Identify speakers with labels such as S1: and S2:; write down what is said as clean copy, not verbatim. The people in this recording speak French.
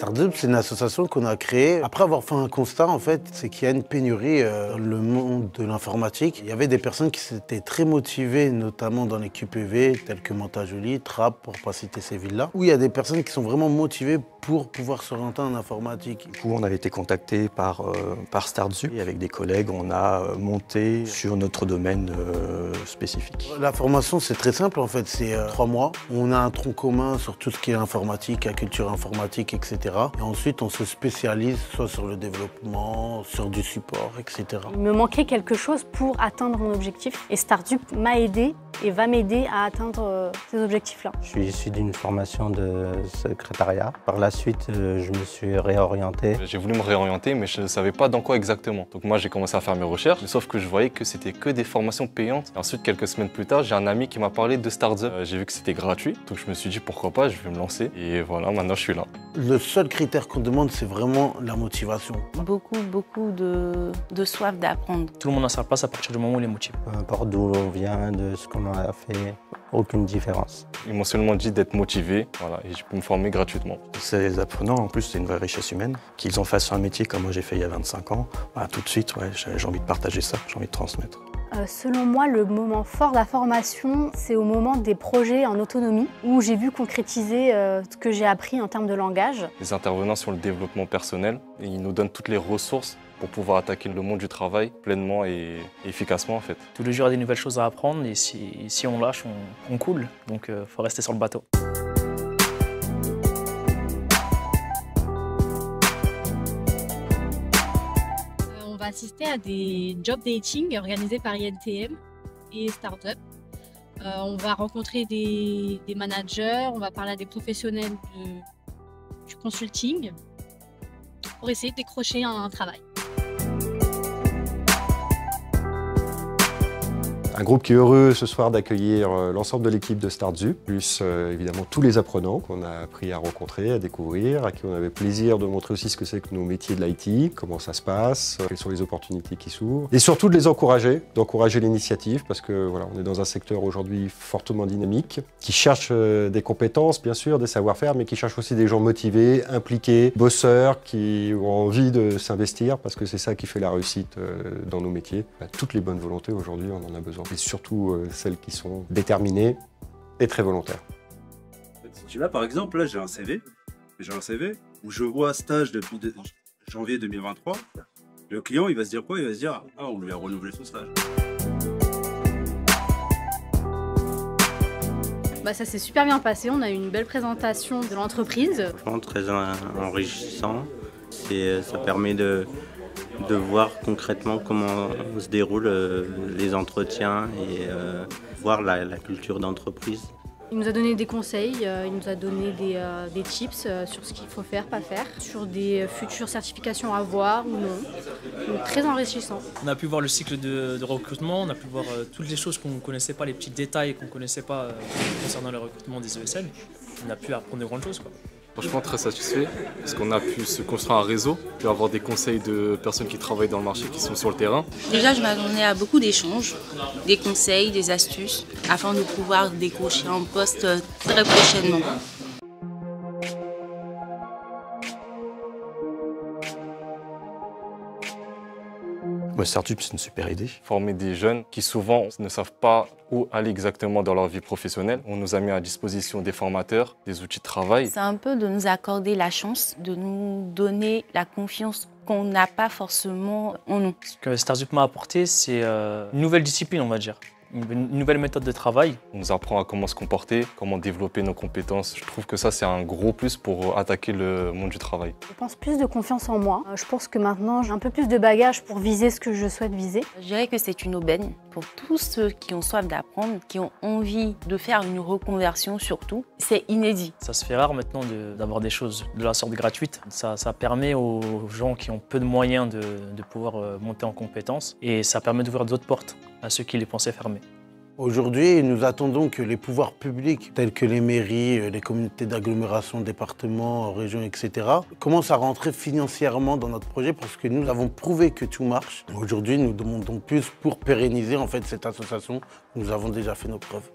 S1: Startup, c'est une association qu'on a créée après avoir fait un constat, en fait, c'est qu'il y a une pénurie dans le monde de l'informatique. Il y avait des personnes qui s'étaient très motivées, notamment dans les QPV, tels que Mantes-la-Jolie, Trappes, pour pas citer ces villes-là, où il y a des personnes qui sont vraiment motivées pour pouvoir s'orienter en informatique.
S2: Du coup, on avait été contacté par Startup et avec des collègues, on a monté sur notre domaine spécifique.
S1: La formation, c'est très simple, en fait, c'est 3 mois. On a un tronc commun sur tout ce qui est informatique, la culture informatique, etc. Et ensuite, on se spécialise soit sur le développement, sur du support, etc.
S3: Il me manquait quelque chose pour atteindre mon objectif. Et Startup m'a aidé et va m'aider à atteindre ces objectifs-là.
S4: Je suis issu d'une formation de secrétariat. Par la suite, je me suis réorienté.
S5: J'ai voulu me réorienter, mais je ne savais pas dans quoi exactement. Donc moi, j'ai commencé à faire mes recherches, mais sauf que je voyais que c'était que des formations payantes. Et ensuite, quelques semaines plus tard, j'ai un ami qui m'a parlé de Startup. J'ai vu que c'était gratuit, donc je me suis dit pourquoi pas, je vais me lancer. Et voilà, maintenant je suis là.
S1: Le seul critère qu'on demande, c'est vraiment la motivation.
S6: Beaucoup de soif d'apprendre.
S7: Tout le monde a sa place à partir du moment où il est motivé.
S4: Peu importe d'où on vient, de ce qu'on a fait, aucune différence.
S5: Ils m'ont seulement dit d'être motivé, voilà, et je peux me former gratuitement.
S2: Ces apprenants, en plus, c'est une vraie richesse humaine. Qu'ils en fassent un métier comme moi j'ai fait il y a 25 ans, bah, tout de suite, ouais, j'ai envie de partager ça, j'ai envie de transmettre.
S3: Selon moi, le moment fort de la formation, c'est au moment des projets en autonomie, où j'ai vu concrétiser ce que j'ai appris en termes de langage.
S5: Les intervenants sur le développement personnel, et ils nous donnent toutes les ressources pour pouvoir attaquer le monde du travail pleinement et efficacement en fait.
S7: Tous les jours, il y a des nouvelles choses à apprendre et si on lâche, on coule. Donc il faut rester sur le bateau.
S8: On va assister à des job dating organisés par INTM et Startup. On va rencontrer des managers, on va parler à des professionnels du consulting pour essayer de décrocher un travail.
S9: Un groupe qui est heureux ce soir d'accueillir l'ensemble de l'équipe de Startup, plus évidemment tous les apprenants qu'on a appris à rencontrer, à découvrir, à qui on avait plaisir de montrer aussi ce que c'est que nos métiers de l'IT, comment ça se passe, quelles sont les opportunités qui s'ouvrent. Et surtout de les encourager, d'encourager l'initiative, parce que voilà, on est dans un secteur aujourd'hui fortement dynamique, qui cherche des compétences, bien sûr, des savoir-faire, mais qui cherche aussi des gens motivés, impliqués, bosseurs, qui ont envie de s'investir, parce que c'est ça qui fait la réussite dans nos métiers. Toutes les bonnes volontés aujourd'hui, on en a besoin. Et surtout celles qui sont déterminées et très volontaires.
S10: Si tu l'as par exemple, là j'ai un CV où je vois stage depuis janvier 2023. Le client il va se dire quoi? Il va se dire ah on lui a renouvelé son stage.
S3: Ça s'est super bien passé, on a eu une belle présentation de l'entreprise.
S4: Franchement, très enrichissant. Ça permet de voir concrètement comment se déroulent les entretiens et voir la culture d'entreprise.
S3: Il nous a donné des conseils, il nous a donné des tips sur ce qu'il faut faire, pas faire, sur des futures certifications à voir ou non. Donc très enrichissant.
S7: On a pu voir le cycle de recrutement, on a pu voir toutes les choses qu'on ne connaissait pas, les petits détails qu'on ne connaissait pas concernant le recrutement des ESL. On a pu apprendre de grandes choses, quoi.
S5: Franchement très satisfait parce qu'on a pu se construire un réseau, puis avoir des conseils de personnes qui travaillent dans le marché, qui sont sur le terrain.
S6: Déjà, je m'attendais à beaucoup d'échanges, des conseils, des astuces, afin de pouvoir décrocher un poste très prochainement.
S2: Startup, c'est une super idée.
S5: Former des jeunes qui souvent ne savent pas où aller exactement dans leur vie professionnelle. On nous a mis à disposition des formateurs, des outils de travail.
S6: C'est un peu de nous accorder la chance, de nous donner la confiance qu'on n'a pas forcément en nous.
S7: Ce que Startup m'a apporté, c'est une nouvelle discipline, on va dire. Une nouvelle méthode de travail.
S5: On nous apprend à comment se comporter, comment développer nos compétences. Je trouve que ça, c'est un gros plus pour attaquer le monde du travail.
S3: Je pense plus de confiance en moi. Je pense que maintenant, j'ai un peu plus de bagages pour viser ce que je souhaite viser.
S6: Je dirais que c'est une aubaine pour tous ceux qui ont soif d'apprendre, qui ont envie de faire une reconversion surtout. C'est inédit.
S7: Ça se fait rare maintenant d'avoir des choses de la sorte gratuite. Ça permet aux gens qui ont peu de moyens de pouvoir monter en compétences et ça permet d'ouvrir d'autres portes à ceux qui les pensaient fermés.
S1: Aujourd'hui, nous attendons que les pouvoirs publics, tels que les mairies, les communautés d'agglomération, départements, régions, etc., commencent à rentrer financièrement dans notre projet parce que nous avons prouvé que tout marche. Aujourd'hui, nous demandons plus pour pérenniser en fait, cette association. Nous avons déjà fait nos preuves.